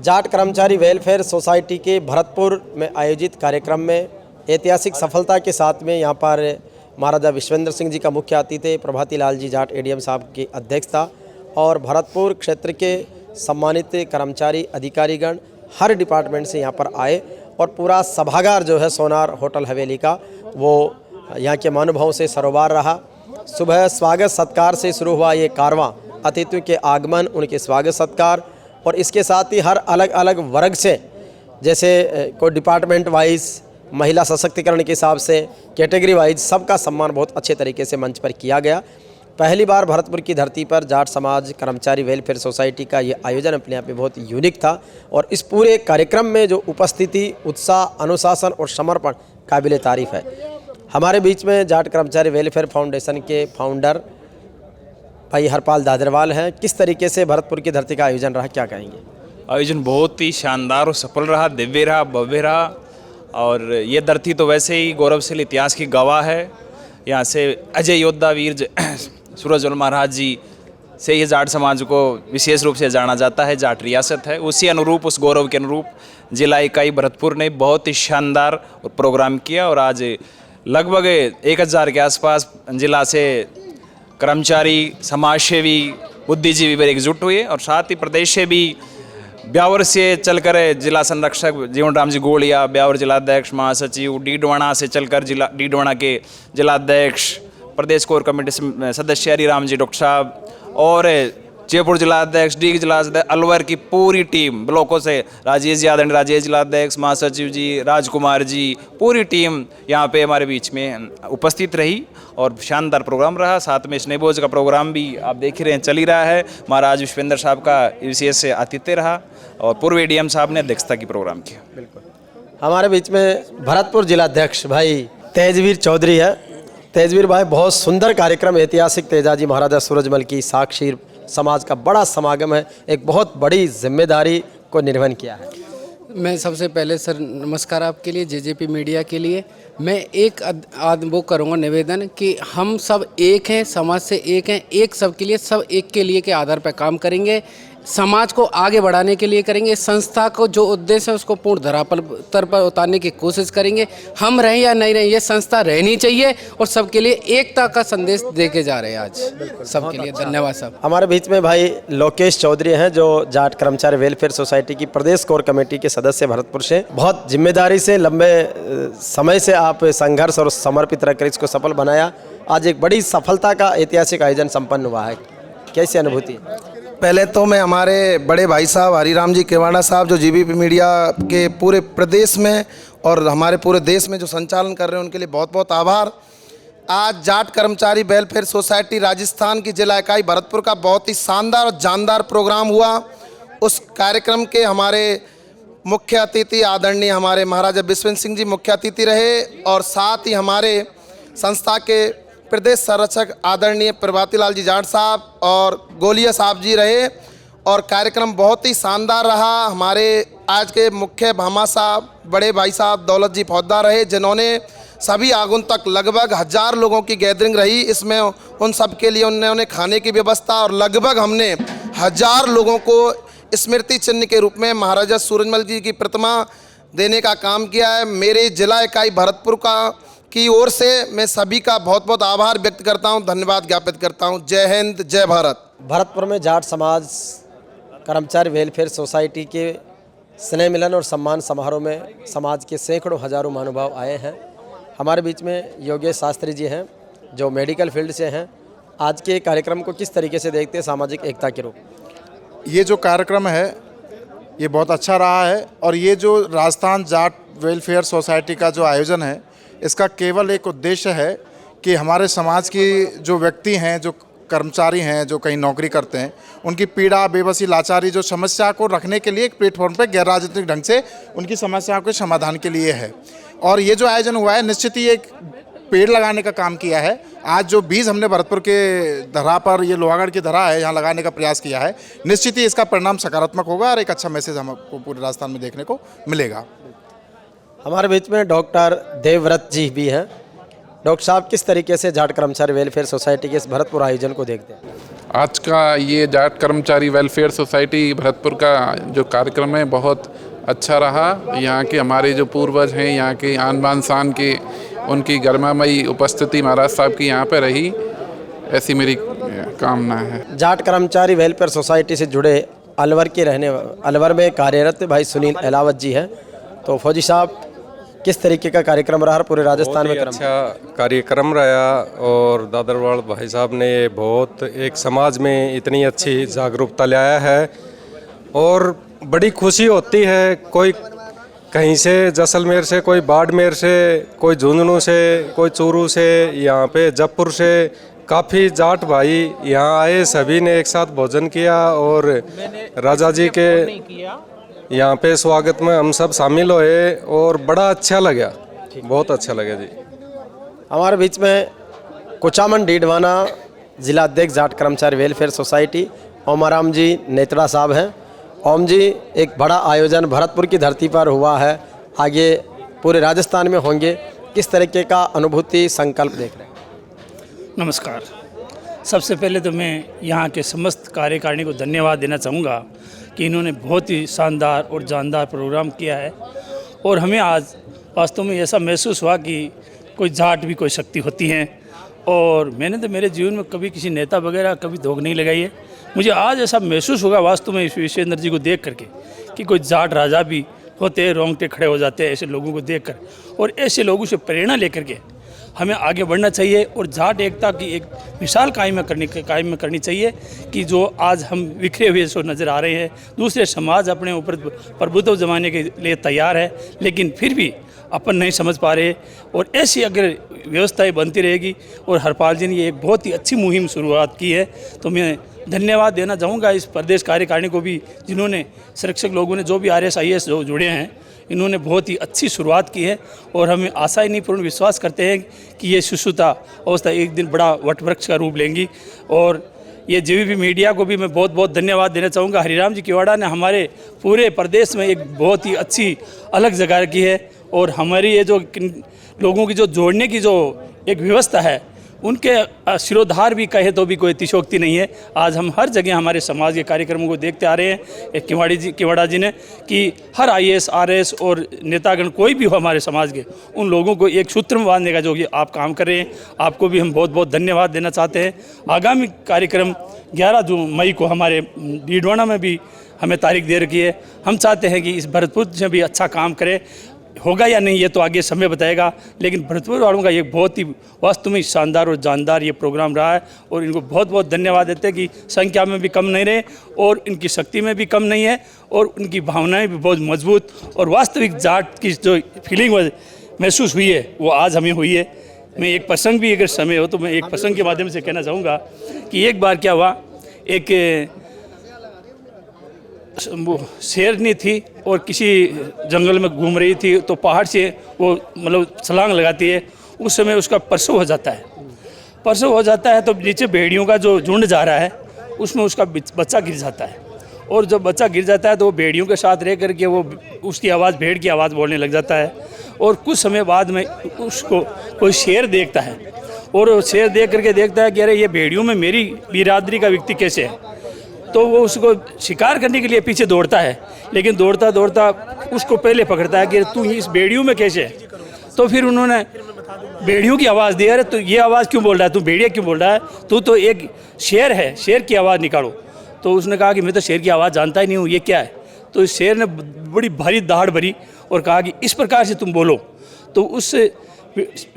जाट कर्मचारी welfare society के भरतपुर में आयोजित कार्यक्रम में ऐतिहासिक सफलता के साथ में यहाँ पर महाराजा विश्वेंद्र सिंह जी का मुख्य अतिथि थे, प्रभाती लाल जी जाट एडीएम साहब की अध्यक्षता और भरतपुर क्षेत्र के सम्मानित कर्मचारी अधिकारीगण हर डिपार्टमेंट से यहाँ पर आए और पूरा सभागार जो है सोनार होटल हवेली का वो यहाँ के महानुभावों से सरोबार रहा। सुबह स्वागत सत्कार से शुरू हुआ ये कारवां, अतिथियों के आगमन, उनके स्वागत सत्कार और इसके साथ ही हर अलग अलग वर्ग से, जैसे कोई डिपार्टमेंट वाइज, महिला सशक्तिकरण के हिसाब से, कैटेगरी वाइज सबका सम्मान बहुत अच्छे तरीके से मंच पर किया गया। पहली बार भरतपुर की धरती पर जाट समाज कर्मचारी वेलफेयर सोसाइटी का ये आयोजन अपने आप में बहुत यूनिक था और इस पूरे कार्यक्रम में जो उपस्थिति, उत्साह, अनुशासन और समर्पण काबिल तारीफ़ है। हमारे बीच में जाट कर्मचारी वेलफेयर फाउंडेशन के फाउंडर भाई हरपाल दादरवाल हैं। किस तरीके से भरतपुर की धरती का आयोजन रहा, क्या कहेंगे? आयोजन बहुत ही शानदार और सफल रहा, दिव्य रहा, भव्य रहा और ये धरती तो वैसे ही गौरवशाली इतिहास की गवाह है। यहाँ से अजय योद्धा वीर सूरजमल महाराज जी से ये जाट समाज को विशेष रूप से जाना जाता है। जाट रियासत है, उसी अनुरूप, उस गौरव के अनुरूप जिला इकाई भरतपुर ने बहुत ही शानदार प्रोग्राम किया और आज लगभग 1000 के आसपास जिला से कर्मचारी, समाजसेवी, बुद्धिजीवी एकजुट हुए और साथ ही प्रदेश से भी ब्यावर से चलकर जिला संरक्षक जीवन राम जी गोलिया, ब्यावर जिलाध्यक्ष, महासचिव, डीडवाना से चलकर डीडवाना के जिलाध्यक्ष, प्रदेश कोर कमेटी सदस्य हरिराम जी डॉक्टर साहब और जयपुर जिलाध्यक्ष, डी जिलाध्यक्ष, अलवर की पूरी टीम, ब्लॉकों से राजेश यादव, राजेश जिलाध्यक्ष, महासचिव जी, राजकुमार जी, पूरी टीम यहाँ पे हमारे बीच में उपस्थित रही और शानदार प्रोग्राम रहा। साथ में स्नेहभोज का प्रोग्राम भी आप देख ही रहे हैं, चल ही रहा है। महाराज विश्वेंद्र साहब का विशेष आतिथ्य रहा और पूर्व एडीएम साहब ने अध्यक्षता की प्रोग्राम किया। बिल्कुल। हमारे बीच में भरतपुर जिलाध्यक्ष भाई तेजवीर चौधरी है। तेजवीर भाई, बहुत सुंदर कार्यक्रम, ऐतिहासिक तेजाजी महाराजा सूरजमल की साक्षी समाज का बड़ा समागम है, एक बहुत बड़ी जिम्मेदारी को निर्वहन किया है। मैं सबसे पहले सर नमस्कार आपके लिए, जेजेपी मीडिया के लिए। मैं एक वो करूँगा निवेदन कि हम सब एक हैं, समाज से एक हैं, एक सब के लिए, सब एक के लिए के आधार पर काम करेंगे, समाज को आगे बढ़ाने के लिए करेंगे, संस्था को जो उद्देश्य है उसको पूर्ण धरातल पर उतारने की कोशिश करेंगे। हम रहें या नहीं रहें, ये संस्था रहनी चाहिए और सबके लिए एकता का संदेश देके जा रहे हैं आज सबके लिए। धन्यवाद साहब। हमारे बीच में भाई लोकेश चौधरी हैं जो जाट कर्मचारी वेलफेयर सोसाइटी की प्रदेश कोर कमेटी के सदस्य भरतपुर से। बहुत जिम्मेदारी से लंबे समय से आप संघर्ष और समर्पित रहकर इसको सफल बनाया। आज एक बड़ी सफलता का ऐतिहासिक आयोजन संपन्न हुआ है, कैसी अनुभूति? पहले तो मैं हमारे बड़े भाई साहब हरिराम जी केवाड़ा साहब जो जीबीपी मीडिया के पूरे प्रदेश में और हमारे पूरे देश में जो संचालन कर रहे हैं उनके लिए बहुत बहुत आभार। आज जाट कर्मचारी वेलफेयर सोसाइटी राजस्थान की जिला इकाई भरतपुर का बहुत ही शानदार और जानदार प्रोग्राम हुआ। उस कार्यक्रम के हमारे मुख्य अतिथि आदरणीय हमारे महाराजा विश्वेंद्र सिंह जी मुख्य अतिथि रहे और साथ ही हमारे संस्था के प्रदेश संरक्षक आदरणीय प्रभाती लाल जी जाट साहब और गोलिया साहब जी रहे और कार्यक्रम बहुत ही शानदार रहा। हमारे आज के मुख्य भामा साहब, बड़े भाई साहब दौलत जी फौजदार रहे, जिन्होंने सभी आगंतुक लगभग 1000 लोगों की गैदरिंग रही। इसमें उन सब के लिए उन्होंने खाने की व्यवस्था और लगभग हमने 1000 लोगों को स्मृति चिन्ह के रूप में महाराजा सूरजमल जी की प्रतिमा देने का काम किया है। मेरे जिला इकाई भरतपुर की ओर से मैं सभी का बहुत बहुत आभार व्यक्त करता हूं, धन्यवाद ज्ञापित करता हूं। जय हिंद, जय भारत। भरतपुर में जाट समाज कर्मचारी वेलफेयर सोसाइटी के स्नेह मिलन और सम्मान समारोह में समाज के सैकड़ों हजारों महानुभाव आए हैं। हमारे बीच में योगेश शास्त्री जी हैं जो मेडिकल फील्ड से हैं। आज के कार्यक्रम को किस तरीके से देखते हैं सामाजिक एकता के रूप? ये जो कार्यक्रम है ये बहुत अच्छा रहा है और ये जो राजस्थान जाट वेलफेयर सोसाइटी का जो आयोजन है इसका केवल एक उद्देश्य है कि हमारे समाज की जो व्यक्ति हैं, जो कर्मचारी हैं, जो कहीं नौकरी करते हैं, उनकी पीड़ा, बेबसी, लाचारी जो समस्या को रखने के लिए एक प्लेटफॉर्म पे गैर राजनीतिक ढंग से उनकी समस्याओं के समाधान के लिए है। और ये जो आयोजन हुआ है निश्चित ही एक पेड़ लगाने का काम किया है। आज जो बीज हमने भरतपुर के धरा पर, ये लोहागढ़ की धरा है, यहाँ लगाने का प्रयास किया है, निश्चित ही इसका परिणाम सकारात्मक होगा और एक अच्छा मैसेज हमको पूरे राजस्थान में देखने को मिलेगा। हमारे बीच में डॉक्टर देवव्रत जी भी हैं। डॉक्टर साहब, किस तरीके से जाट कर्मचारी वेलफेयर सोसाइटी के इस भरतपुर आयोजन को देखते हैं? आज का ये जाट कर्मचारी वेलफेयर सोसाइटी भरतपुर का जो कार्यक्रम है बहुत अच्छा रहा। यहाँ के हमारे जो पूर्वज हैं, यहाँ के आन बान शान के, उनकी गरिमामयी उपस्थिति महाराज साहब की यहाँ पर रही, ऐसी मेरी कामना है। जाट कर्मचारी वेलफेयर सोसाइटी से जुड़े अलवर में कार्यरत भाई सुनील अहलावत जी हैं। तो फौजी साहब, किस तरीके का कार्यक्रम रहा पूरे राजस्थान में? अच्छा कार्यक्रम रहा और दादरवाड़ भाई साहब ने बहुत एक समाज में इतनी अच्छी जागरूकता लाया है और बड़ी खुशी होती है। कोई कहीं से जैसलमेर से, कोई बाड़मेर से, कोई झुंझुनू से, कोई चूरू से, यहाँ पे जयपुर से काफ़ी जाट भाई यहाँ आए, सभी ने एक साथ भोजन किया और राजा जी के यहाँ पे स्वागत में हम सब शामिल हुए और बड़ा अच्छा लगा, बहुत अच्छा लगा जी। हमारे बीच में कुचामन डीडवाना जिला अध्यक्ष जाट कर्मचारी वेलफेयर सोसाइटी ओमाराम जी नेत्रा साहब हैं। ओम जी, एक बड़ा आयोजन भरतपुर की धरती पर हुआ है, आगे पूरे राजस्थान में होंगे, किस तरीके का अनुभूति संकल्प देख रहे हैं? नमस्कार। सबसे पहले तो मैं यहाँ के समस्त कार्यकारिणी को धन्यवाद देना चाहूँगा कि इन्होंने बहुत ही शानदार और जानदार प्रोग्राम किया है और हमें आज वास्तव में ऐसा महसूस हुआ कि कोई जाट भी कोई शक्ति होती है। और मैंने तो मेरे जीवन में कभी किसी नेता वगैरह कभी धोख नहीं लगाई है। मुझे आज ऐसा महसूस होगा वास्तव में विश्वेंद्र जी को देख करके कि कोई जाट राजा भी होते हैं, रोंगटे खड़े हो जाते हैं ऐसे लोगों को देख कर, और ऐसे लोगों से प्रेरणा लेकर के हमें आगे बढ़ना चाहिए और जाट एकता की एक मिसाल कायम करनी चाहिए कि जो आज हम बिखरे हुए सो नज़र आ रहे हैं, दूसरे समाज अपने ऊपर प्रभुत्व जमाने के लिए तैयार है लेकिन फिर भी अपन नहीं समझ पा रहे। और ऐसी अगर व्यवस्थाएं बनती रहेगी, और हरपाल जी ने ये एक बहुत ही अच्छी मुहिम शुरुआत की है, तो मैं धन्यवाद देना चाहूँगा इस प्रदेश कार्यकारिणी को भी, जिन्होंने संरक्षक लोगों ने जो भी RSIS जो जुड़े हैं, इन्होंने बहुत ही अच्छी शुरुआत की है। और हमें आशा ही नहीं पूर्ण विश्वास करते हैं कि ये शिशुता अवस्था एक दिन बड़ा वटवृक्ष का रूप लेंगी। और ये JVP मीडिया को भी मैं बहुत बहुत धन्यवाद देना चाहूँगा। हरिराम जी किवाड़ा ने हमारे पूरे प्रदेश में एक बहुत ही अच्छी अलग जगह की है, और हमारी ये जो लोगों की जो जोड़ने की जो एक व्यवस्था है, उनके शिरोधार भी कहे तो भी कोई अतिशयोक्ति नहीं है। आज हम हर जगह हमारे समाज के कार्यक्रमों को देखते आ रहे हैं एक किवाड़ा जी ने कि हर IAS RS और नेतागण कोई भी हो हमारे समाज के, उन लोगों को एक सूत्र में बांधने का जो कि आप काम कर रहे हैं, आपको भी हम बहुत बहुत धन्यवाद देना चाहते हैं। आगामी कार्यक्रम 11 मई को हमारे डीडवाना में भी हमें तारीख दे रखी है। हम चाहते हैं कि इस भरतपुर से भी अच्छा काम करें, होगा या नहीं ये तो आगे समय बताएगा, लेकिन भरतपुर वालों का ये बहुत ही वास्तव में शानदार और जानदार ये प्रोग्राम रहा है और इनको बहुत बहुत धन्यवाद देते हैं कि संख्या में भी कम नहीं रहे और इनकी शक्ति में भी कम नहीं है और उनकी भावनाएं भी बहुत मजबूत और वास्तविक जाट की जो फीलिंग महसूस हुई है वो आज हमें हुई है। मैं एक प्रसंग भी अगर समय हो तो मैं एक प्रसंग के माध्यम से कहना चाहूँगा कि एक बार क्या हुआ, एक शेरनी थी और किसी जंगल में घूम रही थी, तो पहाड़ से वो मतलब छलांग लगाती है, उस समय उसका प्रसव हो जाता है। प्रसव हो जाता है तो नीचे भेड़ियों का जो झुंड जा रहा है उसमें उसका बच्चा गिर जाता है, और जब बच्चा गिर जाता है तो वो भेड़ियों के साथ रह करके वो उसकी आवाज़ भेड़ की आवाज़ बोलने लग जाता है। और कुछ समय बाद में उसको कोई शेर देखता है और शेर देख करके देखता है कि अरे ये भेड़ियों में मेरी बिरादरी का व्यक्ति कैसे है, तो वो उसको शिकार करने के लिए पीछे दौड़ता है, लेकिन दौड़ता दौड़ता उसको पहले पकड़ता है कि तू इस भेड़ियों में कैसे है। तो फिर उन्होंने भेड़ियों की आवाज़ दी, अरे तो ये आवाज़ क्यों बोल रहा है, तू भेड़िया क्यों बोल रहा है, तू तो एक शेर है, शेर की आवाज़ निकालो। तो उसने कहा कि मैं तो शेर की आवाज़ जानता ही नहीं हूँ, ये क्या है। तो शेर ने बड़ी भारी दहाड़ भरी और कहा कि इस प्रकार से तुम बोलो। तो उस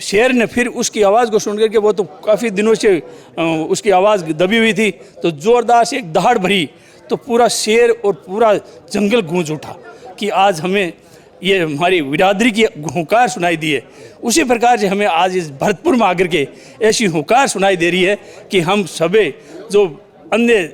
शेर ने फिर उसकी आवाज़ को सुन करके, वो तो काफ़ी दिनों से उसकी आवाज़ दबी हुई थी, तो ज़ोरदार से एक दहाड़ भरी तो पूरा शेर और पूरा जंगल गूंज उठा कि आज हमें ये हमारी बिरादरी की हुंकार सुनाई दी है। उसी प्रकार से हमें आज इस भरतपुर में आकर के ऐसी हुंकार सुनाई दे रही है कि हम सभी जो अन्य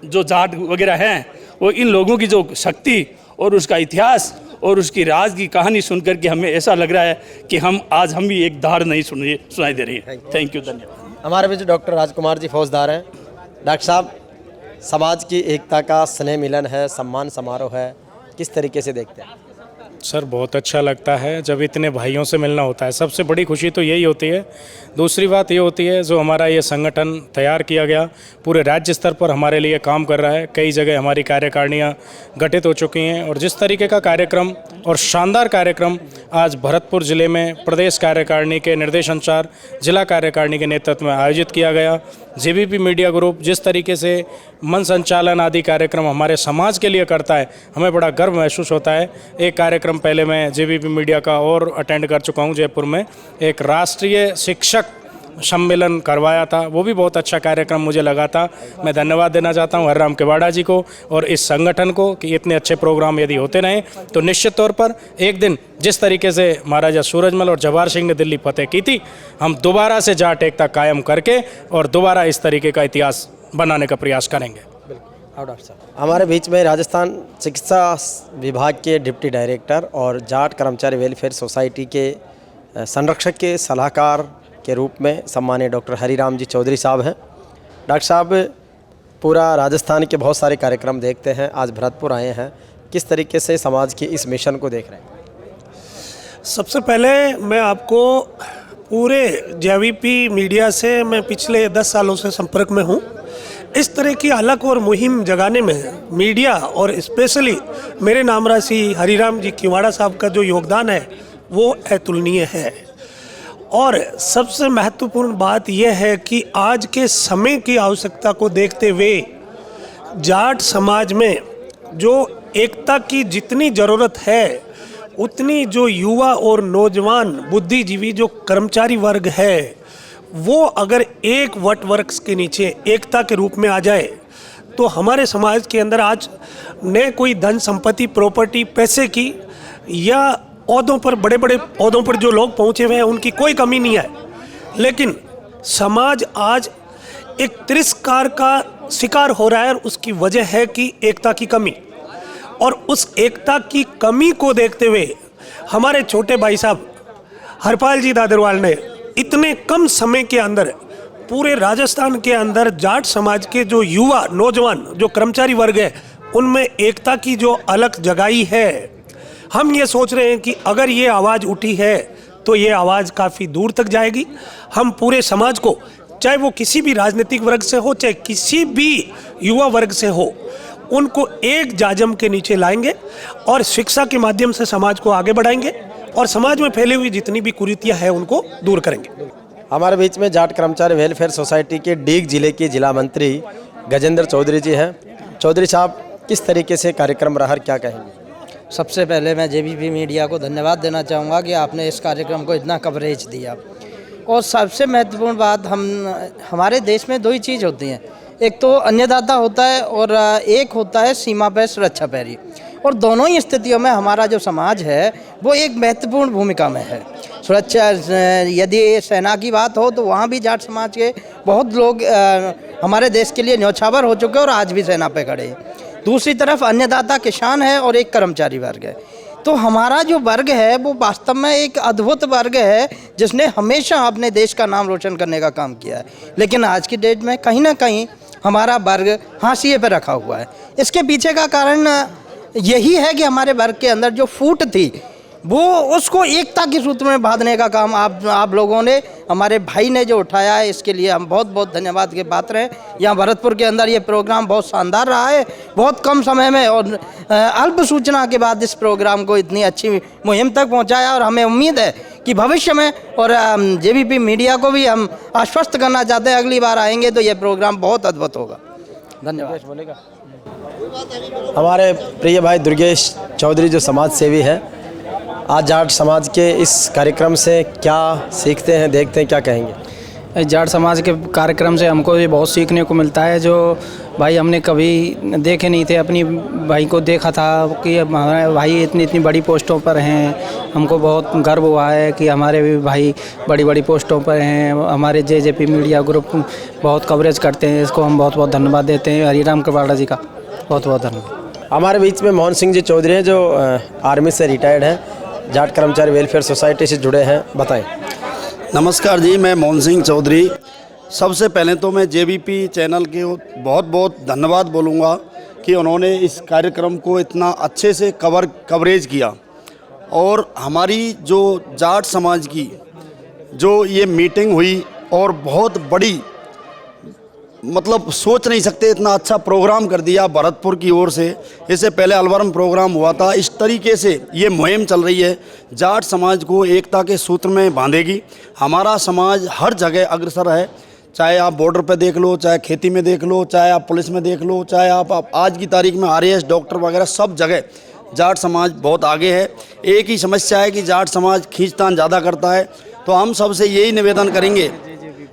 जो जाट वगैरह हैं वो इन लोगों की जो शक्ति और उसका इतिहास और उसकी राज की कहानी सुन करके हमें ऐसा लग रहा है कि हम भी एक दहाड़ नहीं सुनाई दे रही है। थैंक यू, धन्यवाद। हमारे बीच डॉक्टर राजकुमार जी फौजदार हैं। डॉक्टर साहब, समाज की एकता का स्नेह मिलन है, सम्मान समारोह है, किस तरीके से देखते हैं? सर बहुत अच्छा लगता है जब इतने भाइयों से मिलना होता है। सबसे बड़ी खुशी तो यही होती है। दूसरी बात ये होती है जो हमारा ये संगठन तैयार किया गया पूरे राज्य स्तर पर हमारे लिए काम कर रहा है। कई जगह हमारी कार्यकारिणियाँ गठित हो चुकी हैं और जिस तरीके का कार्यक्रम और शानदार कार्यक्रम आज भरतपुर ज़िले में प्रदेश कार्यकारिणी के निर्देशानुसार जिला कार्यकारिणी के नेतृत्व में आयोजित किया गया। जेबीपी मीडिया ग्रुप जिस तरीके से मन संचालन आदि कार्यक्रम हमारे समाज के लिए करता है, हमें बड़ा गर्व महसूस होता है। एक कार्यक्रम पहले मैं जेबीपी मीडिया का और अटेंड कर चुका हूं जयपुर में, एक राष्ट्रीय शिक्षक सम्मेलन करवाया था, वो भी बहुत अच्छा कार्यक्रम मुझे लगा था। मैं धन्यवाद देना चाहता हूं हरिराम केवाड़ा जी को और इस संगठन को कि इतने अच्छे प्रोग्राम यदि होते रहें तो निश्चित तौर पर एक दिन जिस तरीके से महाराजा सूरजमल और जवाहर सिंह ने दिल्ली फतेह की थी, हम दोबारा से जाट एकता कायम करके और दोबारा इस तरीके का इतिहास बनाने का प्रयास करेंगे। डॉक्टर साहब, हमारे बीच में राजस्थान चिकित्सा विभाग के डिप्टी डायरेक्टर और जाट कर्मचारी वेलफेयर सोसाइटी के संरक्षक के सलाहकार के रूप में सम्मानित डॉक्टर हरिराम जी चौधरी साहब हैं। डॉक्टर साहब पूरा राजस्थान के बहुत सारे कार्यक्रम देखते हैं, आज भरतपुर आए हैं, किस तरीके से समाज की इस मिशन को देख रहे हैं? सबसे पहले मैं आपको पूरे जेबीपी मीडिया से मैं पिछले 10 सालों से संपर्क में हूँ। इस तरह की अलग और मुहिम जगाने में मीडिया और स्पेशली मेरे नामरासी हरिराम जी केवाड़ा साहब का जो योगदान है वो अतुलनीय है। और सबसे महत्वपूर्ण बात यह है कि आज के समय की आवश्यकता को देखते हुए जाट समाज में जो एकता की जितनी ज़रूरत है उतनी जो युवा और नौजवान बुद्धिजीवी जो कर्मचारी वर्ग है वो अगर एक वट वृक्ष के नीचे एकता के रूप में आ जाए तो हमारे समाज के अंदर आज न कोई धन संपत्ति प्रॉपर्टी पैसे की या ओहदों पर बड़े बड़े ओहदों पर जो लोग पहुंचे हुए हैं उनकी कोई कमी नहीं है, लेकिन समाज आज एक तिरस्कार का शिकार हो रहा है और उसकी वजह है कि एकता की कमी। और उस एकता की कमी को देखते हुए हमारे छोटे भाई साहब हरपाल जी दादरवाल ने इतने कम समय के अंदर पूरे राजस्थान के अंदर जाट समाज के जो युवा नौजवान जो कर्मचारी वर्ग है उनमें एकता की जो अलख जगाई है। हम ये सोच रहे हैं कि अगर ये आवाज़ उठी है तो ये आवाज़ काफ़ी दूर तक जाएगी। हम पूरे समाज को, चाहे वो किसी भी राजनीतिक वर्ग से हो चाहे किसी भी युवा वर्ग से हो, उनको एक जाजम के नीचे लाएंगे और शिक्षा के माध्यम से समाज को आगे बढ़ाएंगे और समाज में फैली हुई जितनी भी कुरीतियाँ हैं उनको दूर करेंगे। हमारे बीच में जाट कर्मचारी वेलफेयर सोसाइटी के डीग जिले के जिला मंत्री गजेंद्र चौधरी जी हैं। चौधरी साहब, किस तरीके से कार्यक्रम रहा, क्या कहेंगे? सबसे पहले मैं जेबीपी मीडिया को धन्यवाद देना चाहूँगा कि आपने इस कार्यक्रम को इतना कवरेज दिया। और सबसे महत्वपूर्ण बात, हमारे देश में दो ही चीज़ होती हैं, एक तो अन्नदाता होता है और एक होता है सीमा पर सुरक्षा प्रहरी। और दोनों ही स्थितियों में हमारा जो समाज है वो एक महत्वपूर्ण भूमिका में है। सुरक्षा, यदि सेना की बात हो तो वहाँ भी जाट समाज के बहुत लोग हमारे देश के लिए न्यौछावर हो चुके हैं और आज भी सेना पे खड़े हैं। दूसरी तरफ अन्नदाता किसान है और एक कर्मचारी वर्ग है। तो हमारा जो वर्ग है वो वास्तव में एक अद्भुत वर्ग है जिसने हमेशा अपने देश का नाम रोशन करने का काम किया है। लेकिन आज की डेट में कहीं ना कहीं हमारा वर्ग हाशिए पर रखा हुआ है। इसके पीछे का कारण यही है कि हमारे वर्ग के अंदर जो फूट थी वो उसको एकता के सूत्र में बांधने का काम आप लोगों ने, हमारे भाई ने जो उठाया है, इसके लिए हम बहुत बहुत धन्यवाद के पात्र हैं। यहाँ भरतपुर के अंदर ये प्रोग्राम बहुत शानदार रहा है, बहुत कम समय में और अल्प सूचना के बाद इस प्रोग्राम को इतनी अच्छी मुहिम तक पहुँचाया। और हमें उम्मीद है कि भविष्य में, और जेबीपी मीडिया को भी हम आश्वस्त करना चाहते हैं, अगली बार आएंगे तो ये प्रोग्राम बहुत अद्भुत होगा। धन्यवाद। हमारे प्रिय भाई दुर्गेश चौधरी जो समाज सेवी है, आज जाट समाज के इस कार्यक्रम से क्या सीखते हैं, देखते हैं, क्या कहेंगे? जाट समाज के कार्यक्रम से हमको ये बहुत सीखने को मिलता है जो भाई हमने कभी देखे नहीं थे। अपनी भाई को देखा था कि हमारे भाई इतनी बड़ी पोस्टों पर हैं। हमको बहुत गर्व हुआ है कि हमारे भी भाई बड़ी बड़ी पोस्टों पर हैं। हमारे जेजेपी मीडिया ग्रुप बहुत कवरेज करते हैं, इसको हम बहुत बहुत धन्यवाद देते हैं। हरिराम केवाड़ा जी का बहुत बहुत धन्यवाद। हमारे बीच में मोहन सिंह जी चौधरी हैं जो आर्मी से रिटायर्ड हैं, जाट कर्मचारी वेलफेयर सोसाइटी से जुड़े हैं, बताएं। नमस्कार जी, मैं मोहन सिंह चौधरी। सबसे पहले तो मैं जेबीपी चैनल के बहुत बहुत धन्यवाद बोलूँगा कि उन्होंने इस कार्यक्रम को इतना अच्छे से कवरेज किया। और हमारी जो जाट समाज की जो ये मीटिंग हुई और बहुत बड़ी, मतलब सोच नहीं सकते इतना अच्छा प्रोग्राम कर दिया भरतपुर की ओर से। इससे पहले अलवर में प्रोग्राम हुआ था। इस तरीके से ये मुहिम चल रही है, जाट समाज को एकता के सूत्र में बांधेगी। हमारा समाज हर जगह अग्रसर है, चाहे आप बॉर्डर पे देख लो, चाहे खेती में देख लो, चाहे आप पुलिस में देख लो, चाहे आप आज की तारीख में RAS डॉक्टर वगैरह सब जगह जाट समाज बहुत आगे है। एक ही समस्या है कि जाट समाज खींचतान ज़्यादा करता है। तो हम सबसे यही निवेदन करेंगे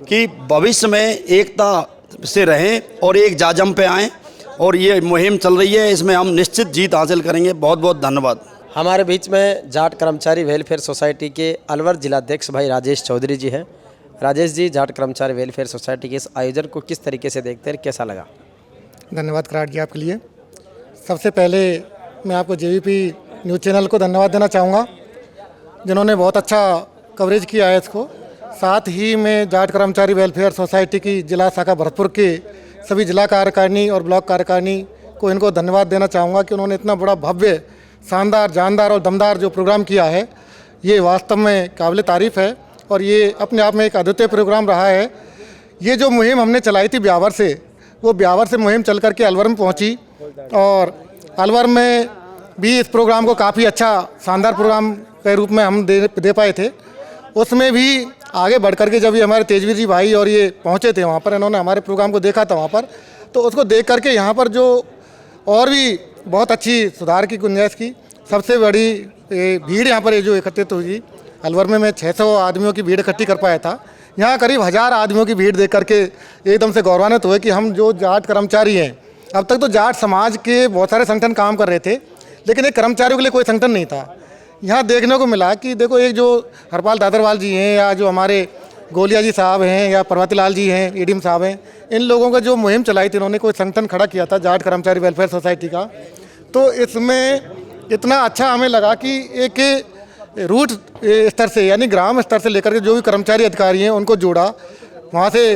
कि भविष्य में एकता से रहें और एक जाजम पे आएँ, और ये मुहिम चल रही है, इसमें हम निश्चित जीत हासिल करेंगे। बहुत बहुत धन्यवाद। हमारे बीच में जाट कर्मचारी वेलफेयर सोसाइटी के अलवर जिलाध्यक्ष भाई राजेश चौधरी जी हैं। राजेश जी, जाट कर्मचारी वेलफेयर सोसाइटी के इस आयोजन को किस तरीके से देखते हैं, कैसा लगा? धन्यवाद कराट जी आपके लिए। सबसे पहले मैं आपको JVP न्यूज़ चैनल को धन्यवाद देना चाहूँगा, जिन्होंने बहुत अच्छा कवरेज किया है इसको। साथ ही मैं जाट कर्मचारी वेलफेयर सोसाइटी की जिला शाखा भरतपुर के सभी जिला कार्यकारिणी और ब्लॉक कार्यकारिणी को इनको धन्यवाद देना चाहूँगा कि उन्होंने इतना बड़ा भव्य, शानदार, जानदार और दमदार जो प्रोग्राम किया है, ये वास्तव में काबिल तारीफ़ है और ये अपने आप में एक अद्वितीय प्रोग्राम रहा है। ये जो मुहिम हमने चलाई थी ब्यावर से, वो ब्यावर से मुहिम चल करके अलवर में पहुँची और अलवर में भी इस प्रोग्राम को काफ़ी अच्छा, शानदार प्रोग्राम के रूप में हम दे पाए थे। उसमें भी आगे बढ़ करके जब ये हमारे तेजवीर जी भाई और ये पहुँचे थे वहाँ पर, इन्होंने हमारे प्रोग्राम को देखा था वहाँ पर, तो उसको देख करके यहाँ पर जो और भी बहुत अच्छी सुधार की गुंजाइश की। सबसे बड़ी भीड़ यहाँ पर जो एकत्रित हुई, अलवर में मैं 600 आदमियों की भीड़ इकट्ठी कर पाया था। यहाँ करीब 1000 आदमियों की भीड़ देख करके एकदम से गौरवान्वित हुए कि हम जो जाट कर्मचारी हैं, अब तक तो जाट समाज के बहुत सारे संगठन काम कर रहे थे, लेकिन एक कर्मचारियों के लिए कोई संगठन नहीं था। यहाँ देखने को मिला कि देखो, एक जो हरपाल दादरवाल जी हैं, या जो हमारे गोलिया जी साहब हैं, या पर्वतीलाल जी हैं, ADM साहब हैं, इन लोगों का जो मुहिम चलाई थी, इन्होंने कोई संगठन खड़ा किया था जाट कर्मचारी वेलफेयर सोसाइटी का। तो इसमें इतना अच्छा हमें लगा कि एक रूट स्तर से, यानी ग्राम स्तर से लेकर के जो भी कर्मचारी अधिकारी हैं उनको जोड़ा, वहाँ से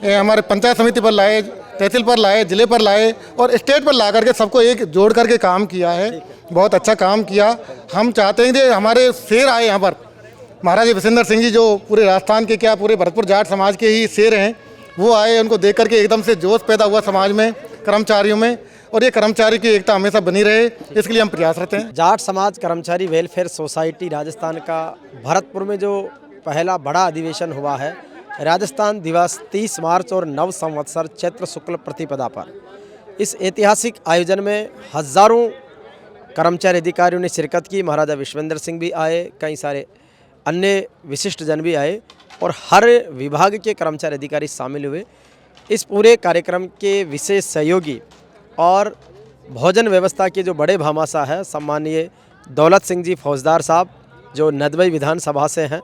हमारे पंचायत समिति पर लाए, तहसील पर लाए, जिले पर लाए और स्टेट पर ला करके सबको एक जोड़ करके काम किया है। बहुत अच्छा काम किया। हम चाहते हैं कि हमारे शेर आए यहाँ पर, महाराजा विश्वेंद्र सिंह जी, जो पूरे राजस्थान के, क्या पूरे भरतपुर जाट समाज के ही शेर हैं, वो आए। उनको देख करके एकदम से जोश पैदा हुआ समाज में, कर्मचारियों में, और ये कर्मचारी की एकता हमेशा बनी रहे, इसके लिए हम प्रयासरत हैं। जाट समाज कर्मचारी वेलफेयर सोसाइटी राजस्थान का भरतपुर में जो पहला बड़ा अधिवेशन हुआ है, राजस्थान दिवस 30 मार्च और नव संवत्सर चैत्र शुक्ल प्रतिपदा पर, इस ऐतिहासिक आयोजन में हज़ारों कर्मचारी अधिकारियों ने शिरकत की। महाराजा विश्वेंद्र सिंह भी आए, कई सारे अन्य विशिष्ट जन भी आए और हर विभाग के कर्मचारी अधिकारी शामिल हुए। इस पूरे कार्यक्रम के विशेष सहयोगी और भोजन व्यवस्था के जो बड़े भामाशाह है, सम्मानीय दौलत सिंह जी फौजदार साहब, जो नदबई विधानसभा से हैं,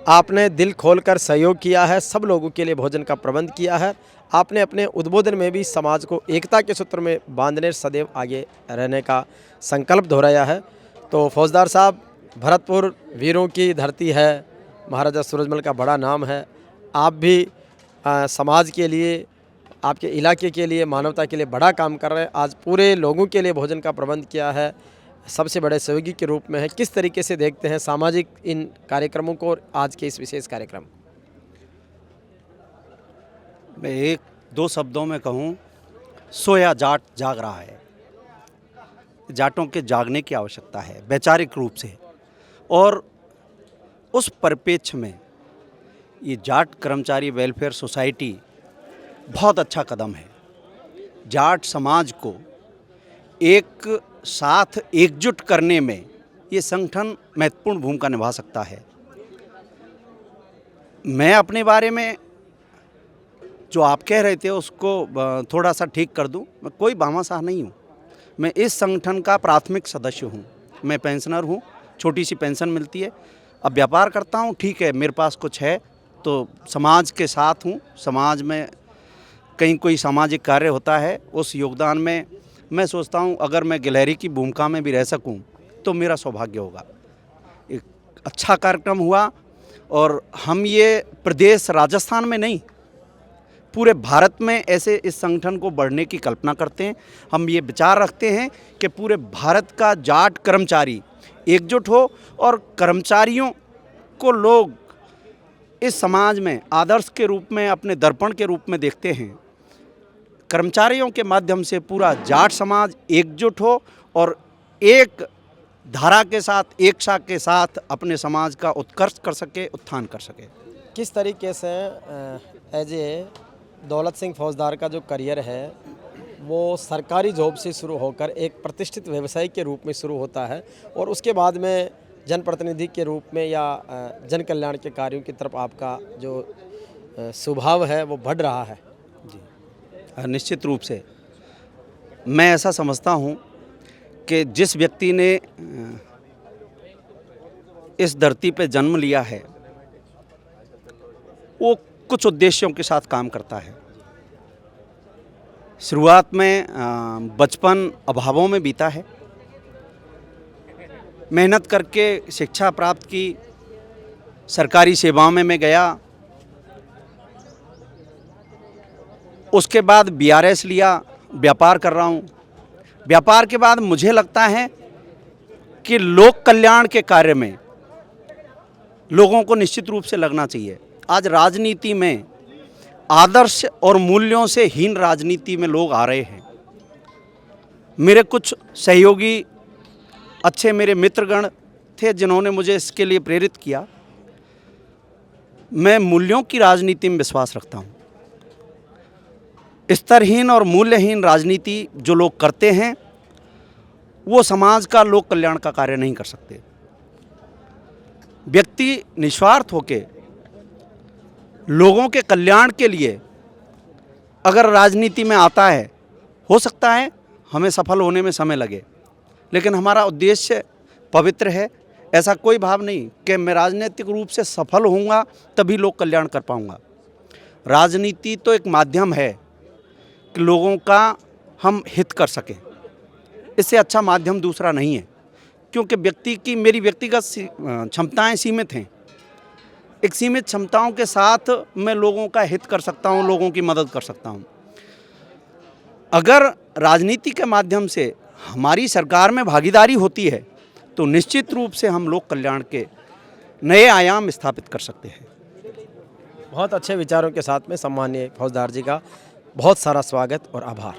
आपने दिल खोलकर सहयोग किया है, सब लोगों के लिए भोजन का प्रबंध किया है। आपने अपने उद्बोधन में भी समाज को एकता के सूत्र में बांधने, सदैव आगे रहने का संकल्प दोहराया है। तो फौजदार साहब, भरतपुर वीरों की धरती है, महाराजा सूरजमल का बड़ा नाम है। आप भी समाज के लिए, आपके इलाके के लिए, मानवता के लिए बड़ा काम कर रहे हैं। आज पूरे लोगों के लिए भोजन का प्रबंध किया है, सबसे बड़े सहयोगी के रूप में है। किस तरीके से देखते हैं सामाजिक इन कार्यक्रमों को और आज के इस विशेष कार्यक्रम? मैं एक दो शब्दों में कहूँ, सोया जाट जाग रहा है। जाटों के जागने की आवश्यकता है वैचारिक रूप से, और उस परिप्रेक्ष्य में ये जाट कर्मचारी वेलफेयर सोसाइटी बहुत अच्छा कदम है। जाट समाज को एक साथ एकजुट करने में ये संगठन महत्वपूर्ण भूमिका निभा सकता है। मैं अपने बारे में जो आप कह रहे थे उसको थोड़ा सा ठीक कर दूं। मैं कोई भामाशाह नहीं हूं, मैं इस संगठन का प्राथमिक सदस्य हूं। मैं पेंशनर हूं, छोटी सी पेंशन मिलती है। अब व्यापार करता हूं, ठीक है, मेरे पास कुछ है तो समाज के साथ हूं। समाज में कहीं कोई सामाजिक कार्य होता है, उस योगदान में मैं सोचता हूं अगर मैं गिलहरी की भूमिका में भी रह सकूं तो मेरा सौभाग्य होगा। एक अच्छा कार्यक्रम हुआ और हम ये प्रदेश राजस्थान में नहीं, पूरे भारत में ऐसे इस संगठन को बढ़ने की कल्पना करते हैं। हम ये विचार रखते हैं कि पूरे भारत का जाट कर्मचारी एकजुट हो और कर्मचारियों को लोग इस समाज में आदर्श के रूप में, अपने दर्पण के रूप में देखते हैं। कर्मचारियों के माध्यम से पूरा जाट समाज एकजुट हो और एक धारा के साथ, एक शाख के साथ अपने समाज का उत्कर्ष कर सके, उत्थान कर सके। किस तरीके से एज ए दौलत सिंह फौजदार का जो करियर है वो सरकारी जॉब से शुरू होकर एक प्रतिष्ठित व्यवसायी के रूप में शुरू होता है और उसके बाद में जनप्रतिनिधि के रूप में या जन कल्याण के कार्यों की तरफ आपका जो स्वभाव है वो बढ़ रहा है? जी, निश्चित रूप से मैं ऐसा समझता हूँ कि जिस व्यक्ति ने इस धरती पे जन्म लिया है वो कुछ उद्देश्यों के साथ काम करता है। शुरुआत में बचपन अभावों में बीता है, मेहनत करके शिक्षा प्राप्त की, सरकारी सेवाओं में मैं गया, उसके बाद BRS लिया, व्यापार कर रहा हूँ। व्यापार के बाद मुझे लगता है कि लोक कल्याण के कार्य में लोगों को निश्चित रूप से लगना चाहिए। आज राजनीति में आदर्श और मूल्यों से हीन राजनीति में लोग आ रहे हैं। मेरे कुछ सहयोगी अच्छे मेरे मित्रगण थे जिन्होंने मुझे इसके लिए प्रेरित किया। मैं मूल्यों की राजनीति में विश्वास रखता हूँ। स्तरहीन और मूल्यहीन राजनीति जो लोग करते हैं वो समाज का, लोक कल्याण का कार्य नहीं कर सकते। व्यक्ति निस्वार्थ होके लोगों के कल्याण के लिए अगर राजनीति में आता है, हो सकता है हमें सफल होने में समय लगे, लेकिन हमारा उद्देश्य पवित्र है। ऐसा कोई भाव नहीं कि मैं राजनीतिक रूप से सफल होऊंगा तभी लोक कल्याण कर पाऊंगा। राजनीति तो एक माध्यम है कि लोगों का हम हित कर सकें, इससे अच्छा माध्यम दूसरा नहीं है। क्योंकि मेरी व्यक्तिगत क्षमताएं सीमित हैं। एक सीमित क्षमताओं के साथ मैं लोगों का हित कर सकता हूं, लोगों की मदद कर सकता हूं। अगर राजनीति के माध्यम से हमारी सरकार में भागीदारी होती है तो निश्चित रूप से हम लोक कल्याण के नए आयाम स्थापित कर सकते हैं। बहुत अच्छे विचारों के साथ में सम्माननीय फौजदार जी का बहुत सारा स्वागत और आभार।